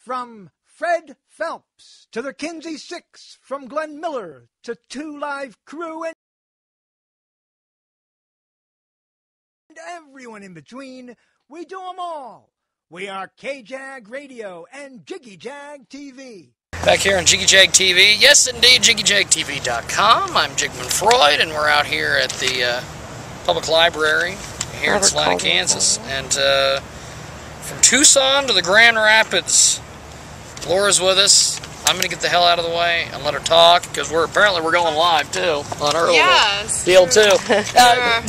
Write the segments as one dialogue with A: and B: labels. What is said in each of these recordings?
A: From Fred Phelps to the Kinsey Six, from Glenn Miller to Two Live Crew and everyone in between, we do them all. We are KJAG Radio and Jiggy Jag TV.
B: Back here on Jiggy Jag TV. Yes, indeed, JiggyJagTV.com. I'm Jigman Freud, and we're out here at the Public Library here in Salina, Kansas. And from Tucson to the Grand Rapids, Laura's with us. I'm going to get the hell out of the way and let her talk, because we're going live, too, on her little deal, too.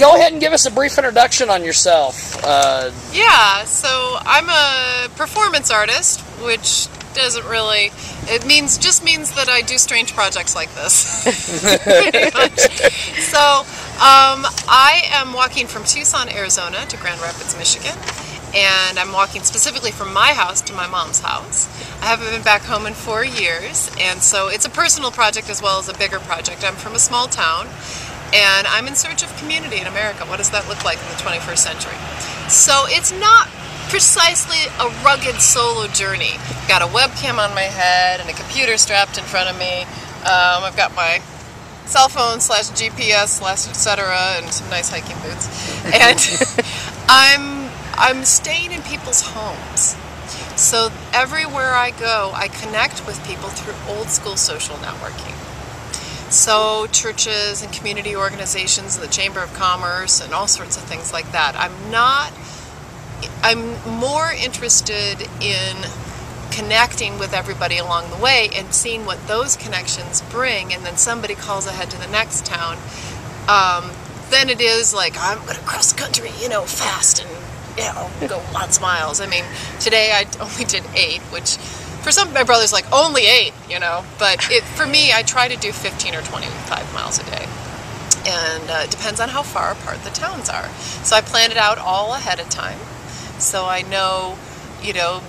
B: Go ahead and give us a brief introduction on yourself.
C: Yeah, so I'm a performance artist, which doesn't really, just means that I do strange projects like this. Pretty much. So, I am walking from Tucson, Arizona to Grand Rapids, Michigan. And I'm walking specifically from my house to my mom's house. I haven't been back home in 4 years, and so it's a personal project as well as a bigger project. I'm from a small town, and I'm in search of community in America. What does that look like in the 21st century? So it's not precisely a rugged solo journey. I've got a webcam on my head and a computer strapped in front of me. I've got my cell phone / GPS / etc. and some nice hiking boots. And I'm staying in people's homes. So everywhere I go, I connect with people through old school social networking. So churches and community organizations and the Chamber of Commerce and all sorts of things like that. I'm more interested in connecting with everybody along the way and seeing what those connections bring, and then somebody calls ahead to the next town. Then it is like, I'm going to cross the country, fast and go lots of miles. I mean, today I only did 8, which for some of my brothers like only 8, but for me, I try to do 15 or 25 miles a day. And it depends on how far apart the towns are. So I plan it out all ahead of time. So I know,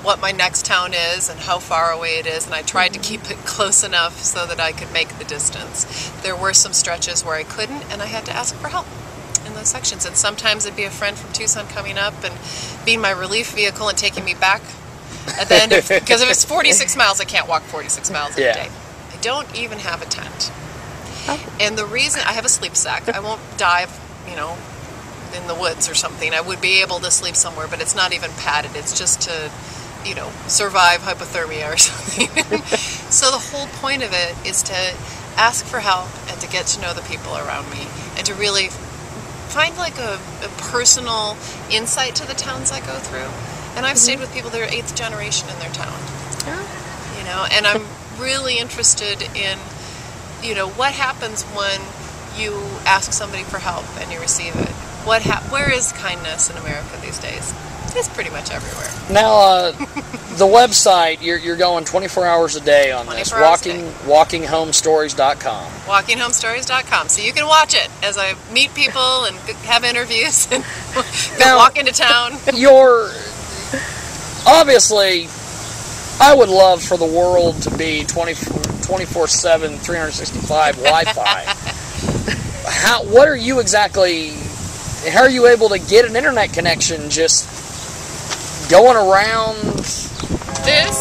C: what my next town is and how far away it is, and I tried to keep it close enough so that I could make the distance. There were some stretches where I couldn't, and I had to ask for help in those sections. And sometimes it'd be a friend from Tucson coming up and being my relief vehicle and taking me back at the end of, because if it's 46 miles, I can't walk 46 miles in a day. I don't even have a tent. And the reason, I have a sleep sack. I won't dive, in the woods or something. I would be able to sleep somewhere, but it's not even padded. It's just to, survive hypothermia or something. So the whole point of it is to ask for help and to get to know the people around me and to really find like a personal insight to the towns I go through. And I've stayed with people that are 8th generation in their town. And I'm really interested in, what happens when you ask somebody for help and you receive it. Where is kindness in America these days? It's pretty much everywhere. Now,
B: the website, you're going 24 hours a day on this, walkinghomestories.com.
C: Walkinghomestories.com. So you can watch it as I meet people and have interviews and walk into town.
B: Obviously, I would love for the world to be 24/7, 365 Wi-Fi. What are you exactly... How are you able to get an internet connection just going around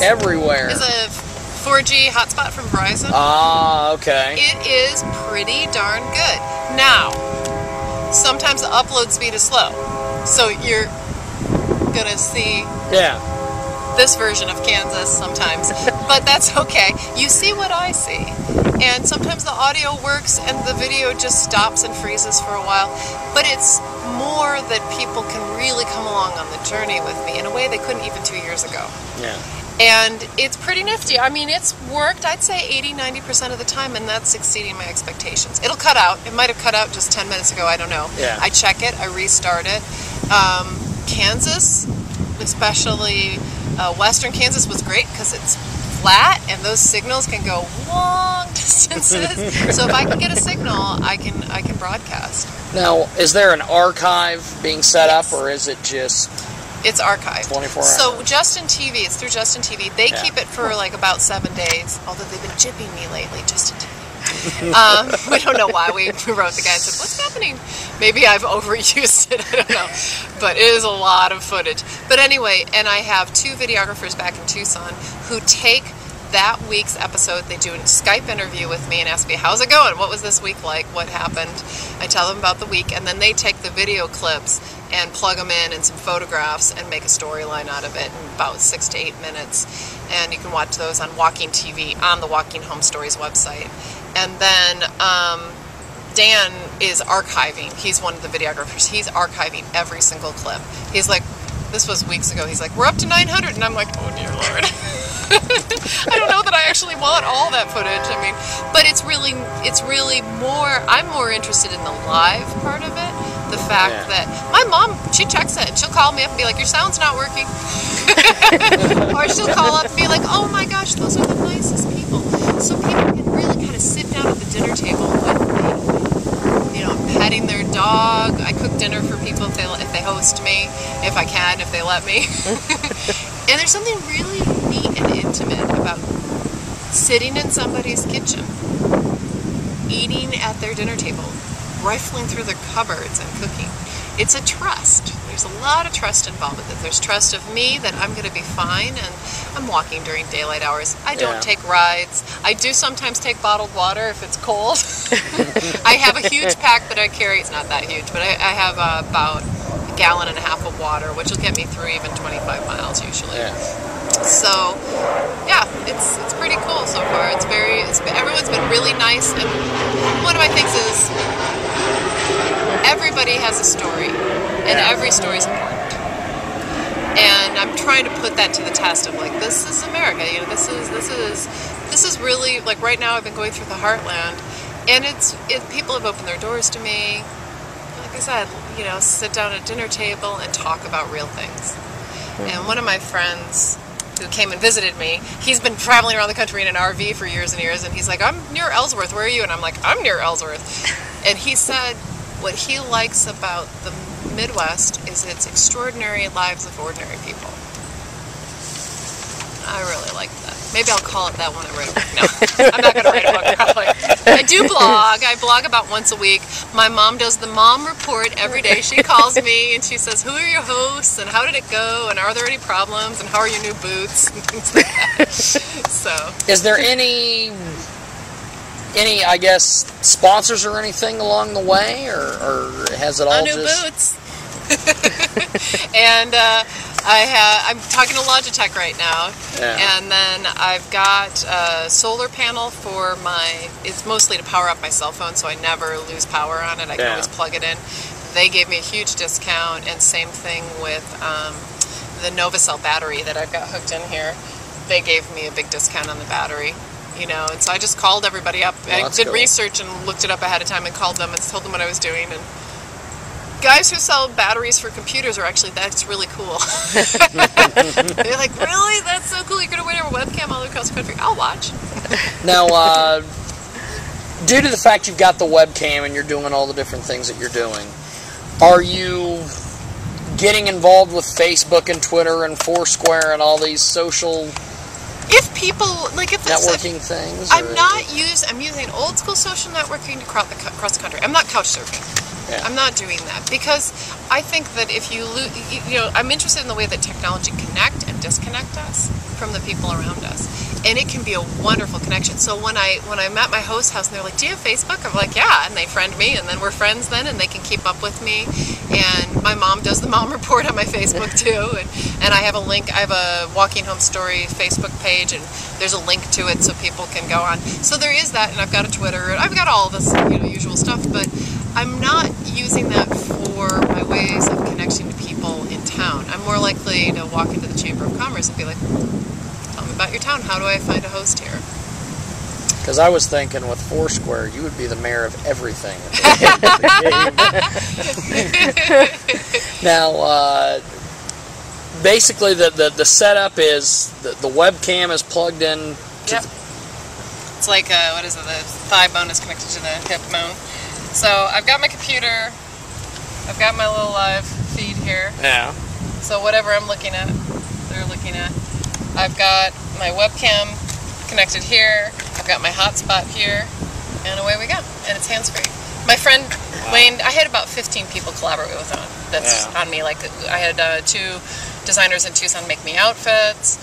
B: everywhere?
C: This is a 4G hotspot from Verizon.
B: Ah, okay.
C: It is pretty darn good. Now, sometimes the upload speed is slow. So you're going to see this version of Kansas sometimes. But that's okay. You see what I see. And sometimes the audio works and the video just stops and freezes for a while. But it's more that people can really come along on the journey with me in a way they couldn't even 2 years ago.
B: Yeah.
C: And it's pretty nifty. I mean, it's worked, I'd say 80-90% of the time, and that's exceeding my expectations. It'll cut out. It might have cut out just 10 minutes ago. I don't know.
B: Yeah.
C: I check it. I restart it. Kansas, especially western Kansas, was great because it's flat and those signals can go long distances. So if I can get a signal, I can broadcast.
B: Now, is there an archive being set up, or is it just...
C: It's archived.
B: 24 hours.
C: So Justin TV, it's through Justin TV. They keep it for like about 7 days, although they've been jipping me lately, Justin TV. We don't know why. We wrote the guy and said, what's happening? Maybe I've overused it, I don't know. But it is a lot of footage. But anyway, and I have 2 videographers back in Tucson who take that week's episode. They do a Skype interview with me and ask me, how's it going? What was this week like? What happened? I tell them about the week, and then they take the video clips and plug them in and some photographs and make a storyline out of it in about 6 to 8 minutes. And you can watch those on Walking TV on the Walking Home Stories website. And then Dan is archiving. He's one of the videographers. He's archiving every single clip. He's like, this was weeks ago, he's like, we're up to 900. And I'm like, oh dear Lord. I don't know that I actually want all that footage. I mean, but it's really more, I'm more interested in the live part of it. The fact that my mom, she checks it and she'll call me up and be like, your sound's not working. Or she'll call up and be like, oh my gosh, those are the nicest people. So people can really kind of sit down at the dinner table with me, you know, petting their dog. I cook dinner for people if they host me, if I can, if they let me. And there's something really neat and intimate about sitting in somebody's kitchen, eating at their dinner table, rifling through their cupboards and cooking. It's a trust. There's a lot of trust involved with it. There's trust of me that I'm going to be fine, and I'm walking during daylight hours. I don't take rides. I do sometimes take bottled water if it's cold. I have a huge pack that I carry. It's not that huge, but I have about 1.5 gallons of water, which will get me through even 25 miles usually. So, yeah, it's pretty cool so far. Everyone's been really nice, and one of my things is everybody has a story, and every story is important. And I'm trying to put that to the test of like, this is America. You know, this is really like right now. I've been going through the heartland, and people have opened their doors to me. Like I said, you know, sit down at a dinner table and talk about real things. And one of my friends who came and visited me, he's been traveling around the country in an RV for years and years, and he's like, I'm near Ellsworth, where are you? And I'm like, I'm near Ellsworth. And he said what he likes about the Midwest is its extraordinary lives of ordinary people. I really like that. Maybe I'll call it that when I write a book. No, I'm not going to write a book probably. I do blog. I blog about once a week. My mom does the mom report every day. She calls me and she says, who are your hosts and how did it go and are there any problems and how are your new boots and things like that. So,
B: is there any I guess sponsors or anything along the way, or has it all
C: new boots? And I'm talking to Logitech right now, and then I've got a solar panel for it's mostly to power up my cell phone, so I never lose power on it. I can always plug it in. They gave me a huge discount, and same thing with the NovaCell battery that I've got hooked in here. They gave me a big discount on the battery. You know, and so I just called everybody up. I did research and looked it up ahead of time and called them and told them what I was doing. And guys who sell batteries for computers are actually, that's really cool. They're like, really? That's so cool. You're going to wear a webcam all across the country. I'll watch.
B: Now, due to the fact you've got the webcam and you're doing all the different things that you're doing, are you getting involved with Facebook and Twitter and Foursquare and all these social...
C: If people, like if it's
B: networking things?
C: I'm using old school social networking across the country. I'm not couch surfing. I'm not doing that because I think that if you know, I'm interested in the way that technology connect and disconnect us from the people around us, and it can be a wonderful connection. So when I'm at my host house and they're like, do you have Facebook? I'm like, yeah, and they friend me, and then we're friends then, and they can keep up with me. And my mom does the mom report on my Facebook too, and I have a link. I have a Walking Home Story Facebook page, and there's a link to it so people can go on. So there is that, and I've got a Twitter, and I've got all this, you know, usual stuff, but I'm not using that for my ways of connecting to people in town. I'm more likely to walk into the Chamber of Commerce and be like, tell me about your town. How do I find a host here?
B: Because I was thinking with Foursquare, you would be the mayor of everything. Now, basically the setup is the webcam is plugged in to
C: It's like, what is it, the thigh bone is connected to the hip bone. So I've got my computer, I've got my little live feed here.
B: Yeah.
C: So whatever I'm looking at, they're looking at. I've got my webcam connected here. I've got my hotspot here. and away we go. And it's hands-free. My friend Wayne, I had about 15 people collaborate with on. That's on me. Like I had 2 designers in Tucson make me outfits.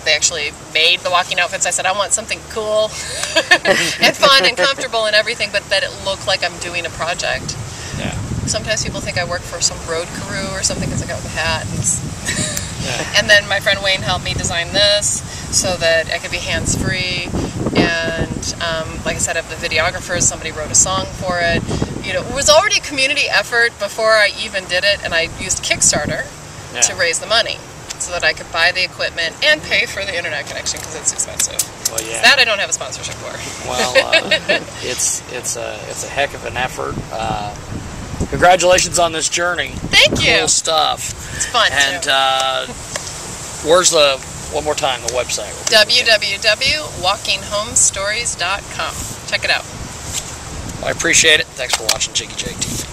C: They actually made the walking outfits. I said, I want something cool and fun and comfortable and everything, but that it looked like I'm doing a project.
B: Yeah.
C: Sometimes people think I work for some road crew or something because I got the hat. And then my friend Wayne helped me design this so that I could be hands-free. And like I said, of the videographers, somebody wrote a song for it. You know, it was already a community effort before I even did it, and I used Kickstarter to raise the money so that I could buy the equipment and pay for the internet connection because it's expensive.
B: Well, yeah.
C: That I don't have a sponsorship for.
B: Well, it's a heck of an effort. Congratulations on this journey.
C: Thank you.
B: Cool stuff.
C: It's fun
B: and,
C: too.
B: Where's one more time, the website?
C: www.walkinghomestories.com. Check it out.
B: I appreciate it. Thanks for watching Jiggy Jag TV.